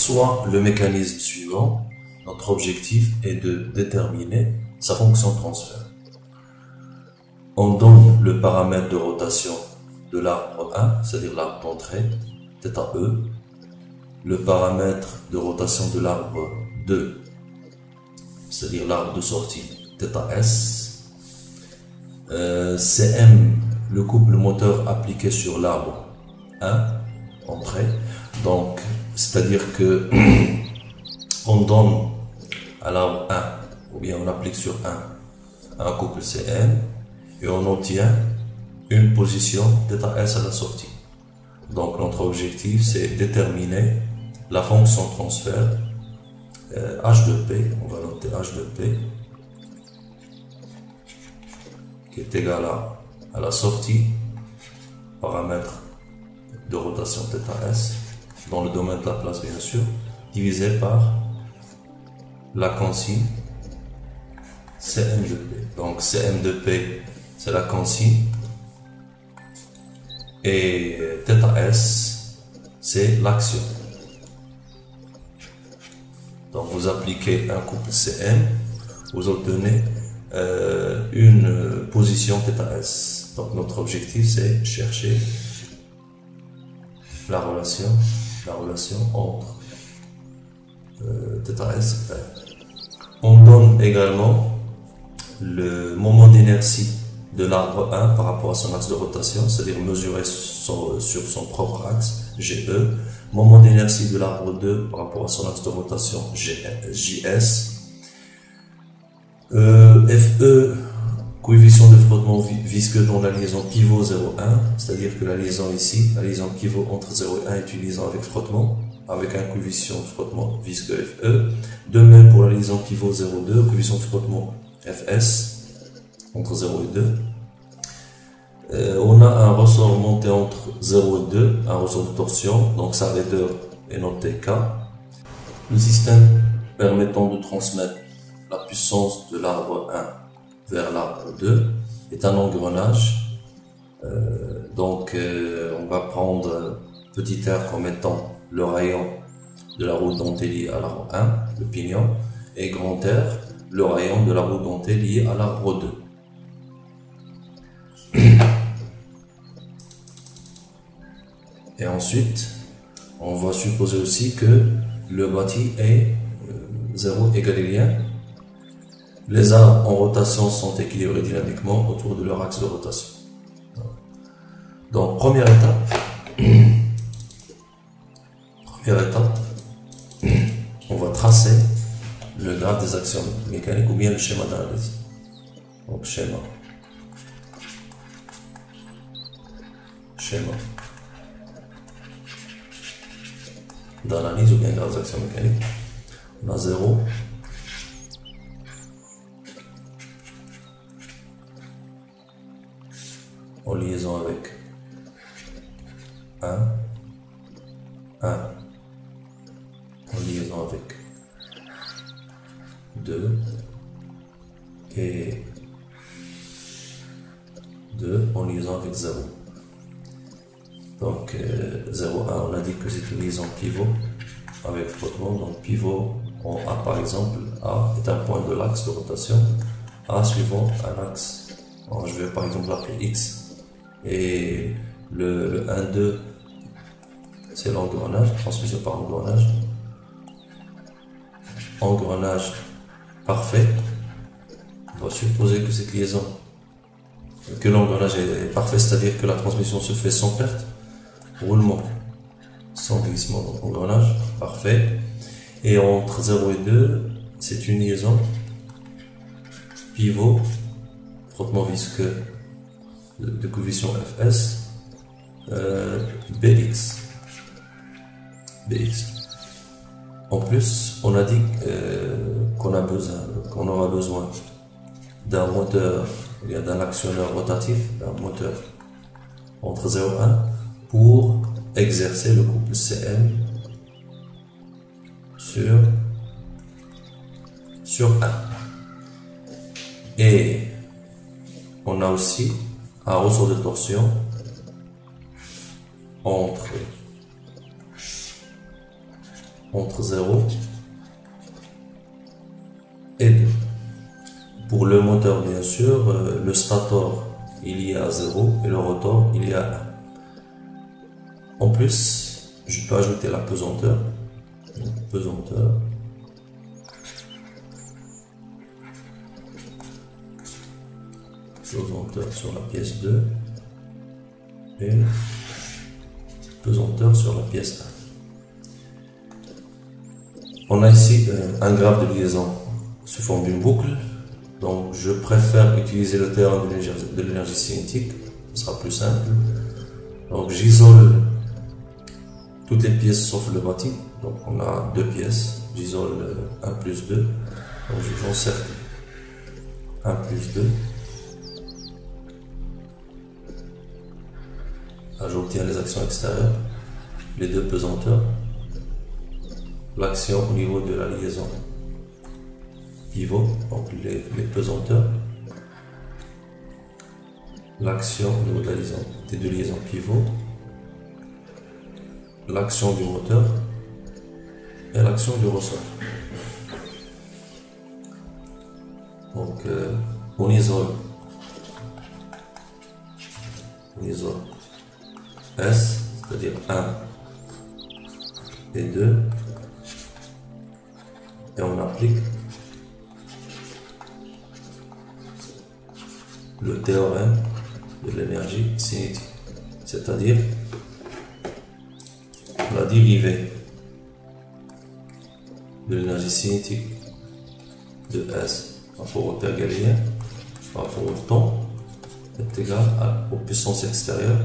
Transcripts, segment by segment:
soit le mécanisme suivant. Notre objectif est de déterminer sa fonction de transfert. On donne le paramètre de rotation de l'arbre 1, c'est-à-dire l'arbre d'entrée, θe, le paramètre de rotation de l'arbre 2, c'est-à-dire l'arbre de sortie, θs, Cm, le couple moteur appliqué sur l'arbre 1, entrée, donc c'est-à-dire que on donne à l'arbre 1, ou bien on applique sur 1 un couple Cm, et on obtient une position θs à la sortie. Donc notre objectif c'est déterminer la fonction de transfert h de p, on va noter h de p, qui est égal à la sortie, paramètre de rotation θs, dans le domaine de la place bien sûr, divisé par la consigne Cm de p. Donc Cm de p c'est la consigne et θs c'est l'action. Donc vous appliquez un couple Cm, vous obtenez une position θs. Donc notre objectif c'est chercher la relation entre θs et P. On donne également le moment d'inertie de l'arbre 1 par rapport à son axe de rotation, c'est-à-dire mesuré sur son propre axe, GE, moment d'inertie de l'arbre 2 par rapport à son axe de rotation, JS, FE, coefficient de frottement visqueux dans la liaison pivot 0,1, c'est-à-dire que la liaison ici, la liaison pivot entre 0 et 1 est une liaison avec frottement, avec un coefficient de frottement visqueux FE. De même pour la liaison pivot 0,2, coefficient de frottement FS entre 0 et 2. On a un ressort monté entre 0 et 2, un ressort de torsion, donc sa raideur est notée K. Le système permettant de transmettre la puissance de l'arbre 1 vers l'arbre 2 est un engrenage. On va prendre petit r comme étant le rayon de la roue dentée liée à l'arbre 1, le pignon, et grand R, le rayon de la roue dentée liée à l'arbre 2. Et ensuite, on va supposer aussi que le bâti est 0 égalélien. Les arbres en rotation sont équilibrés dynamiquement autour de leur axe de rotation. Donc, première étape, on va tracer le graphe des actions mécaniques ou bien le schéma d'analyse. Donc, schéma d'analyse ou bien graphe des actions mécaniques. On a 0. En liaison avec 1, en liaison avec 2 et 2 en liaison avec 0. Donc 0, 1, on a dit que c'est une liaison pivot avec frottement. Donc pivot en A par exemple, A est un point de l'axe de rotation, A suivant un axe. Alors, je vais par exemple l'appeler X. Et le 1, 2, c'est l'engrenage, transmission par engrenage. Engrenage parfait. On doit supposer que cette liaison, que l'engrenage est parfait, c'est-à-dire que la transmission se fait sans perte, roulement, sans glissement. Donc engrenage parfait. Et entre 0 et 2, c'est une liaison pivot, frottement visqueux de coefficient Fs, Bx. En plus, on a dit qu'on aura besoin d'un moteur, d'un actionneur rotatif, d'un moteur entre 0 et 1 pour exercer le couple Cm sur 1. Et on a aussi un ressort de torsion entre 0 et 2. Pour le moteur, bien sûr, le stator, il y a 0 et le rotor, il y a 1. En plus, je peux ajouter la pesanteur. Donc, pesanteur. Pesanteur sur la pièce 2 et pesanteur sur la pièce 1. On a ici un graphe de liaison sous forme d'une boucle. Donc je préfère utiliser le théorème de l'énergie cinétique, ce sera plus simple. Donc j'isole toutes les pièces sauf le bâti. Donc on a deux pièces, j'isole 1 plus 2. Donc j'encercle 1 plus 2. Là j'obtiens les actions extérieures, les deux pesanteurs, l'action au niveau de la liaison pivot, donc les pesanteurs, l'action au niveau de la liaison, des deux liaisons pivot, l'action du moteur et l'action du ressort. Donc on isole S, c'est-à-dire 1 et 2, et on applique le théorème de l'énergie cinétique, c'est-à-dire la dérivée de l'énergie cinétique de S par rapport au terre galiléen, par rapport au temps, est égale aux puissances extérieures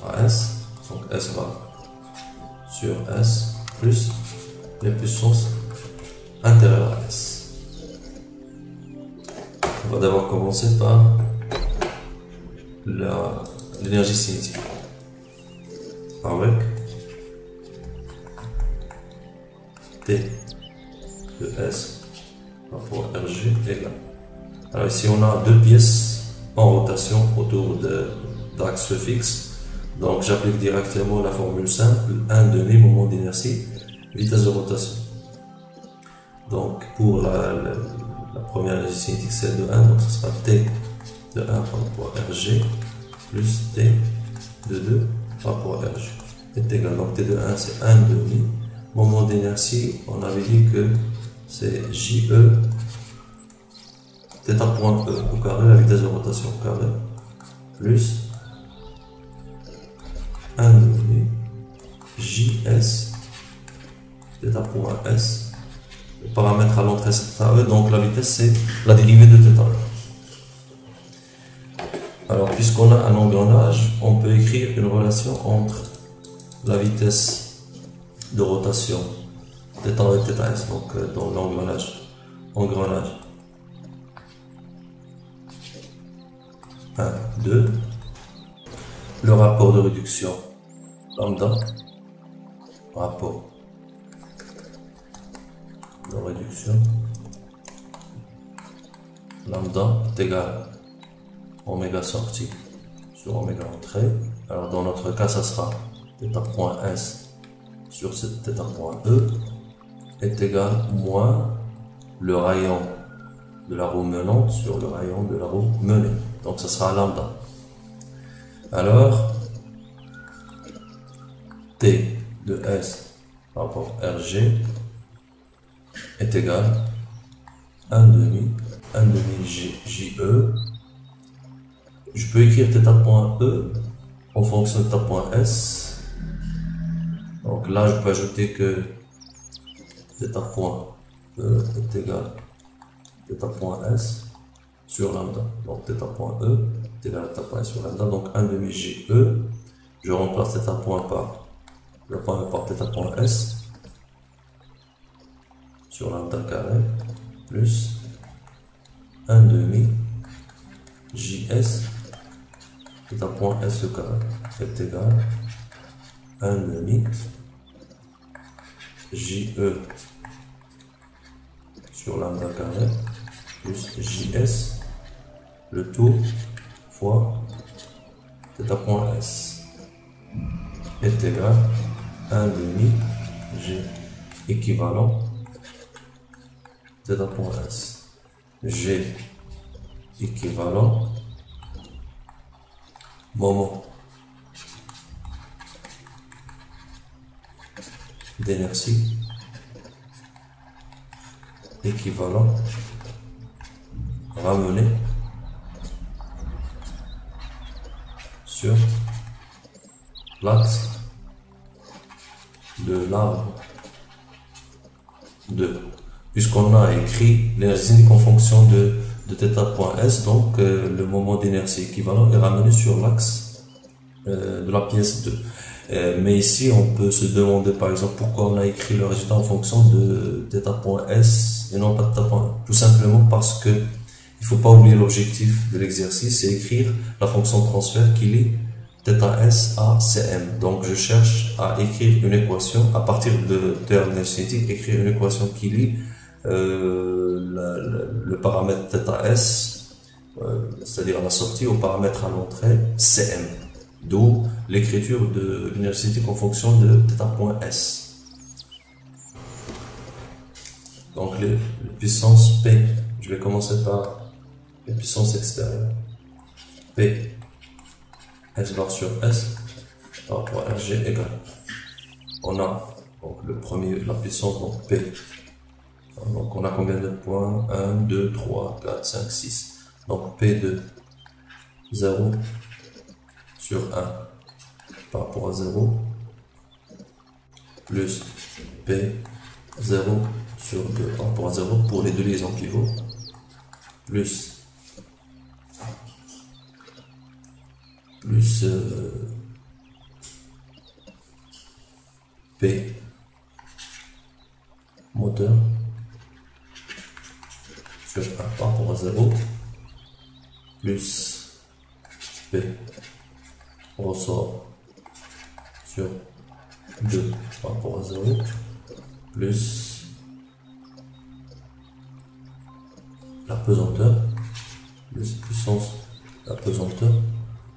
à S. Donc S va sur S plus les puissances intérieures à S. On va d'abord commencer par l'énergie cinétique avec T de S par rapport à RG égale. Alors ici on a deux pièces en rotation autour d'axes fixes. Donc j'applique directement la formule simple, 1/2 moment d'inertie, vitesse de rotation. Donc pour la première énergie cinétique c'est de 1, donc ce sera T de 1 par rapport à RG plus T de 2 par rapport à RG est égal. Donc T de 1 c'est 1/2 moment d'inertie, on avait dit que c'est JE θ point E au carré, la vitesse de rotation au carré, plus 1/2 JS θ point S. Le paramètre à l'entrée c'est θE, donc la vitesse c'est la dérivée de θ. Alors puisqu'on a un engrenage, on peut écrire une relation entre la vitesse de rotation θ et θS, donc dans l'engrenage. 1, 2, le rapport de réduction lambda, rapport de réduction lambda est égal oméga sortie sur oméga entrée. Alors dans notre cas ça sera θ point S sur cette θ point E est égal moins le rayon de la roue menante sur le rayon de la roue menée. Donc ce sera lambda. Alors T de S par rapport à RG est égal 1/2 JE. Je peux écrire θ point E en fonction de θ point S. Donc là je peux ajouter que θ point E est égal θ point S sur lambda. Donc θ point E est égal à θ point S sur lambda. Donc 1/2 JE. Je remplace θ point par le point par θ point S sur lambda carré plus 1/2 JS θ point S carré est égal à 1/2 JE sur lambda carré plus JS le tout fois θ point S est égal à 1/2 G. équivalent θ.s. G équivalent moment d'inertie équivalent ramené sur l'axe de l'arbre 2. Puisqu'on a écrit l'énergie cinétique en fonction de θ.s, donc le moment d'inertie équivalent est ramené sur l'axe de la pièce 2. Mais ici, on peut se demander par exemple pourquoi on a écrit le résultat en fonction de θ.s et non pas de θ.1. Tout simplement parce que il faut pas oublier l'objectif de l'exercice, c'est écrire la fonction de transfert qui lie θs à cm. Donc je cherche à écrire une équation à partir de termes d'énergie cinétique, écrire une équation qui lie le paramètre θs, c'est-à-dire à la sortie, au paramètre à l'entrée cm. D'où l'écriture de l'énergie cinétique en fonction de θ.s. Donc les puissances P, je vais commencer par les puissances extérieures. P, S bar sur S, par rapport à RG égale. On a donc le premier, la puissance, donc P. Donc on a combien de points? 1, 2, 3, 4, 5, 6. Donc P de 0 sur 1 par rapport à 0 plus P 0 sur 2 par rapport à 0 pour les deux liaisons pivots plus P moteur sur 1 par rapport à 0 plus P ressort sur 2 par rapport à 0 plus la pesanteur plus puissance la pesanteur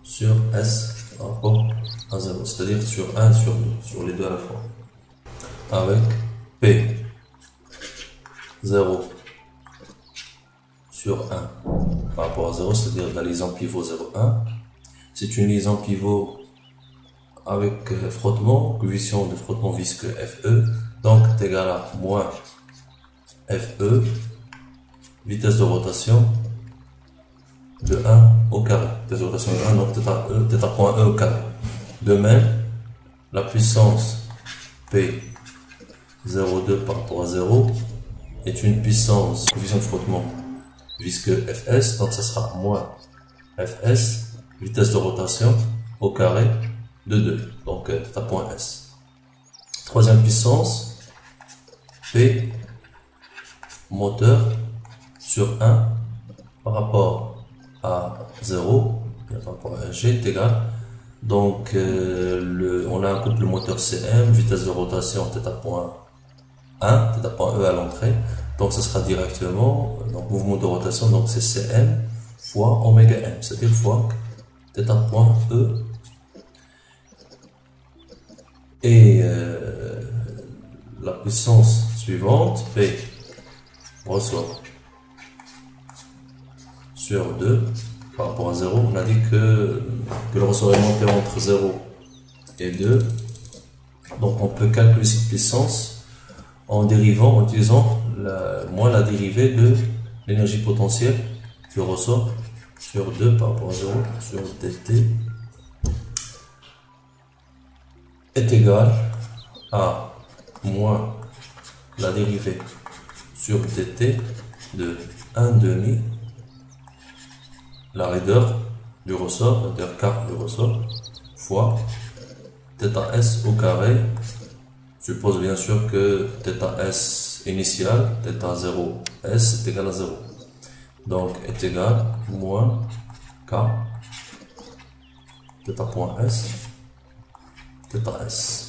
sur S par rapport à 0, c'est-à-dire sur 1 sur 2, sur les deux à la fois, avec P 0 sur 1 par rapport à 0, c'est-à-dire la liaison pivot 0, 1. C'est une liaison pivot avec frottement, coefficient de frottement visqueux FE, donc est égal à moins FE, vitesse de rotation de 1 au carré, vitesse de rotation de 1, donc θ.e au carré. De même, la puissance P 0,2 par rapport à 0 est une puissance, coefficient de frottement visqueux Fs, donc ça sera moins Fs, vitesse de rotation au carré de 2, donc θ.s. Troisième puissance, P moteur sur 1 par rapport à 0, par rapport à G est égal. Donc on a un couple moteur CM, vitesse de rotation θ.1, θ.e à l'entrée. Donc ce sera directement, donc mouvement de rotation, donc c'est Cm fois oméga m, c'est-à-dire fois θ.e. Et la puissance suivante, P ressort sur 2 par rapport à 0. On a dit que le ressort est monté entre 0 et 2. Donc on peut calculer cette puissance en dérivant, en utilisant la dérivée de l'énergie potentielle du ressort sur 2 par rapport à 0 sur dt est égal à moins la dérivée sur dt de 1/2 la raideur du ressort, la raideur K du ressort, fois θs au carré. Je suppose bien sûr que θs initial, θ0s est égal à 0. Donc est égal à moins K θ.s θs.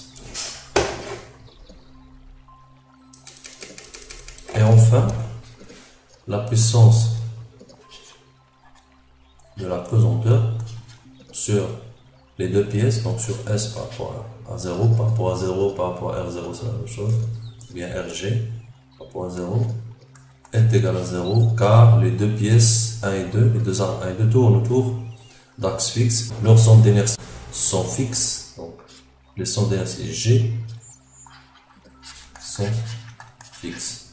Et enfin, la puissance de la pesanteur sur les deux pièces, donc sur S par rapport à 0, par rapport à 0, par rapport à R0, c'est la même chose, ou bien RG, 3.0, est égal à 0, car les deux pièces 1 et 2, les deux arbres 1 et 2 tournent autour d'axes fixes. Leurs centres d'inertie sont fixes, donc les centres d'inertie G sont fixes.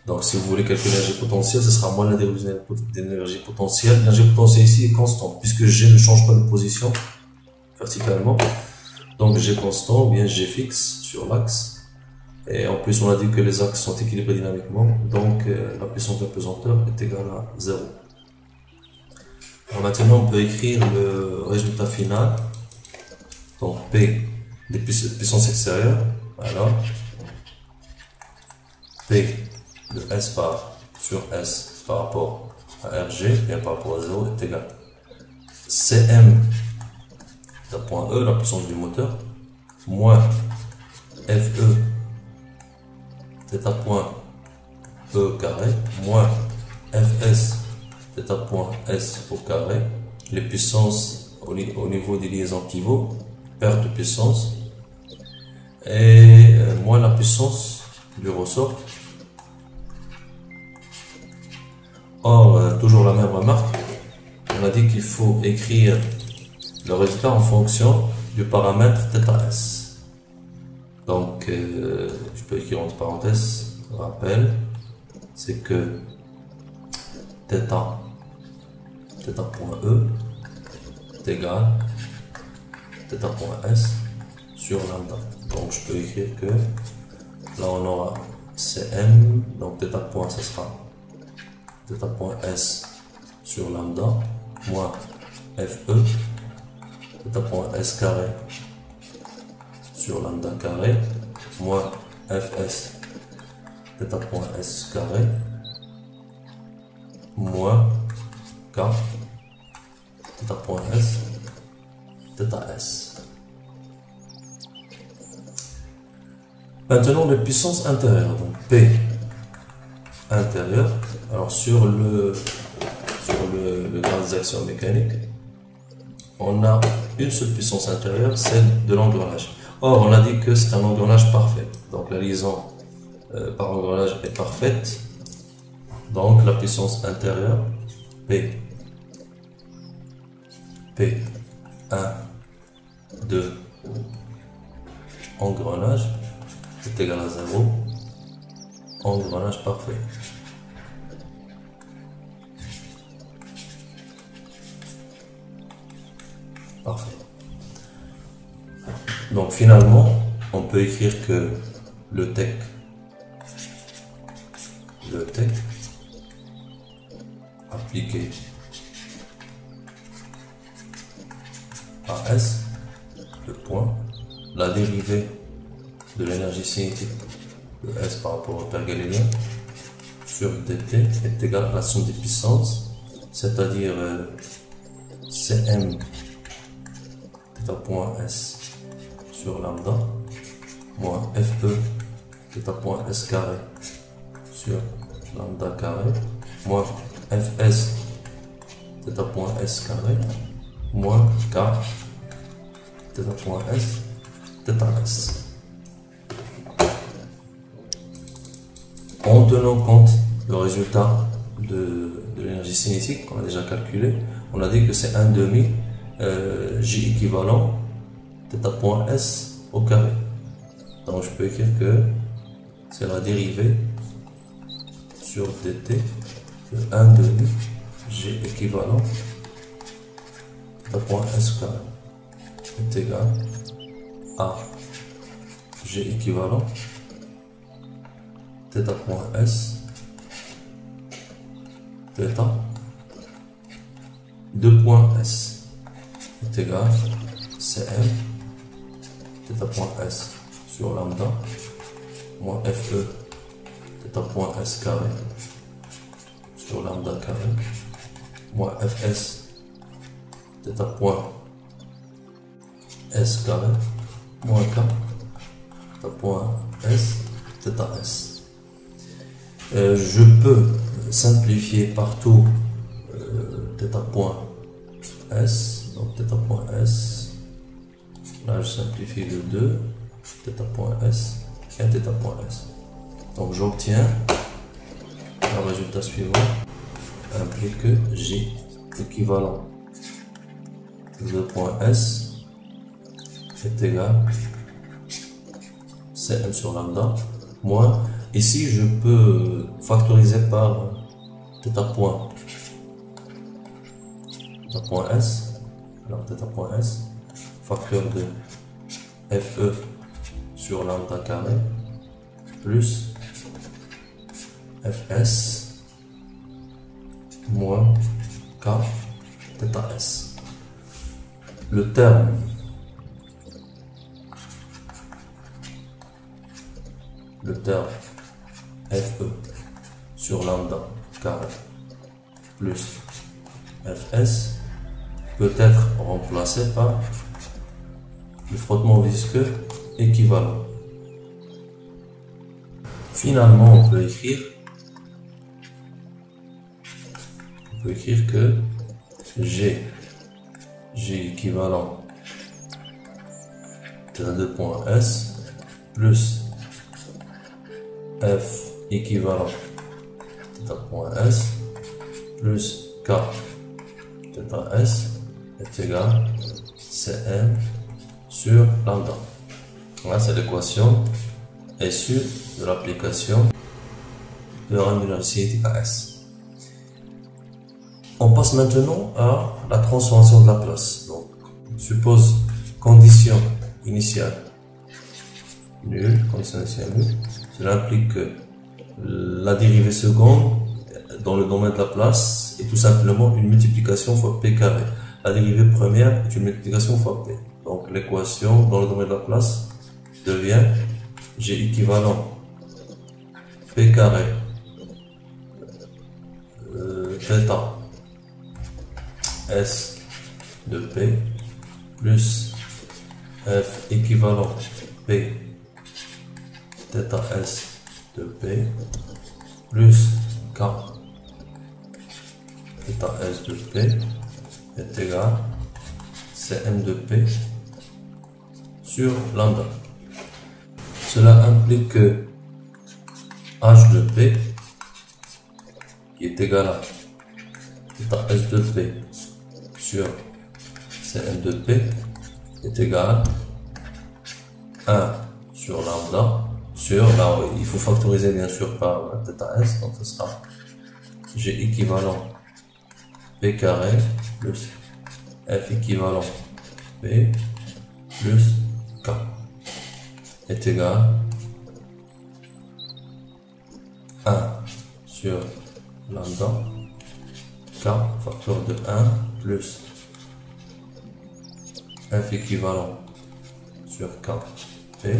Donc si vous voulez calculer l'énergie potentielle, ce sera moins la dérivée d'énergie potentielle. L'énergie potentielle ici est constante, puisque G ne change pas de position verticalement. Donc G constant, ou bien G fixe sur l'axe. Et en plus, on a dit que les axes sont équilibrés dynamiquement, donc la puissance de la pesanteur est égale à 0. Alors maintenant, on peut écrire le résultat final. Donc P des puissances extérieures, alors P de S par sur S par rapport à RG, bien par rapport à 0, est égal à Cm d'un point E, la puissance du moteur, moins Fe θ point E carré, moins Fs θ point S au carré, les puissances au niveau des liaisons pivots, perte de puissance, et moins la puissance du ressort. Or, toujours la même remarque, on a dit qu'il faut écrire le résultat en fonction du paramètre θs. Donc, je peux écrire entre parenthèses, rappel, c'est que θ point E est égal à θ point S sur lambda. Donc, je peux écrire que là, on aura Cm, donc θ point, ce sera θ point S sur lambda, moins Fe, θ point S carré sur lambda carré, moins Fs, θ point S carré, moins K, θ point S, θs. Maintenant, les puissances intérieures, donc P intérieur. Alors sur le graphe des actions mécaniques, on a une seule puissance intérieure, celle de l'engrenage. Or, on a dit que c'est un engrenage parfait. Donc la liaison par engrenage est parfaite. Donc la puissance intérieure, P, 1, 2, engrenage, est égal à 0, engrenage parfait. Parfait. Donc finalement, on peut écrire que le TEC appliqué à S, le point, la dérivée de l'énergie cinétique de S par rapport au père galiléen sur dt est égal à la somme des puissances, c'est-à-dire Cm θ point S sur lambda moins Fe θ point S carré sur lambda carré moins Fs θ point S carré moins K θ point S θs. En tenant compte le résultat de l'énergie cinétique qu'on a déjà calculé, on a dit que c'est 1/2 J équivalent θ point S au carré. Donc je peux écrire que c'est la dérivée sur dt de 1/2 G équivalent θ point S carré est égal à G équivalent θ point S θ 2 point S est égal Cm θ point S sur lambda moins Fe θ point S carré sur lambda carré moins Fs θ point S carré moins K θ point S θs. Je peux simplifier partout θ point S, donc θ point S, là je simplifie le 2, θ point S et θ point S. Donc j'obtiens le résultat suivant implique que J équivalent de point S est égal Cm sur lambda moins, ici je peux factoriser par θ point S, alors θ point S, facteur de Fe sur lambda carré plus Fs moins K θS. Le terme Fe sur lambda carré plus Fs peut être remplacé par le frottement visqueux équivalent. Finalement, on peut écrire que G équivalent θ2 point S plus F équivalent θ point S plus K θS est égal Cm sur lambda. Là, c'est l'équation issue de l'application de la rémunération cinétique à S. On passe maintenant à la transformation de la place. Donc, on suppose condition initiale nulle, cela implique que la dérivée seconde dans le domaine de la place est tout simplement une multiplication fois P carré. La dérivée première est une multiplication fois P. Donc l'équation dans le domaine de la place devient G équivalent P carré θ S de P plus F équivalent P θS de P plus K θS de P est égal Cm de P sur lambda. Cela implique que H de P qui est égal à θS de P sur Cm de P est égal à 1 sur lambda sur, là il faut factoriser bien sûr par θS, donc ce sera G équivalent P carré plus F équivalent P plus K est égal à 1 sur lambda K facteur de 1 plus F équivalent sur K P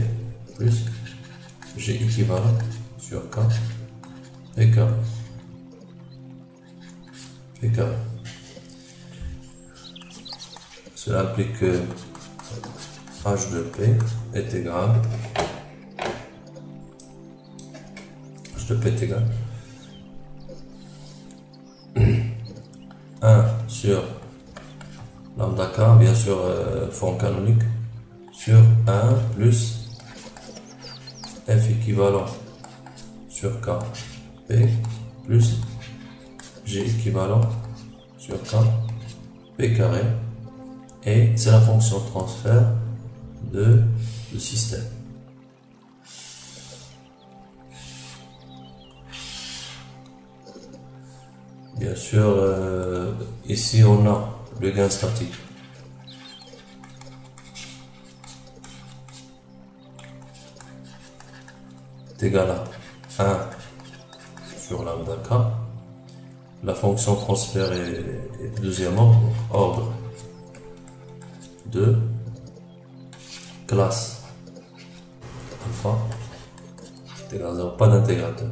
plus G équivalent sur K P carré. Cela implique que H de P est égal est égal 1 sur lambda K, bien sûr forme canonique, sur 1 plus F équivalent sur K P plus G équivalent sur K P carré, et c'est la fonction de transfert de le système. Bien sûr, ici on a le gain statique. Est égal à 1 sur lambda K. La fonction transfert est deuxième ordre de classe alpha est égal à 0, pas d'intégrateur.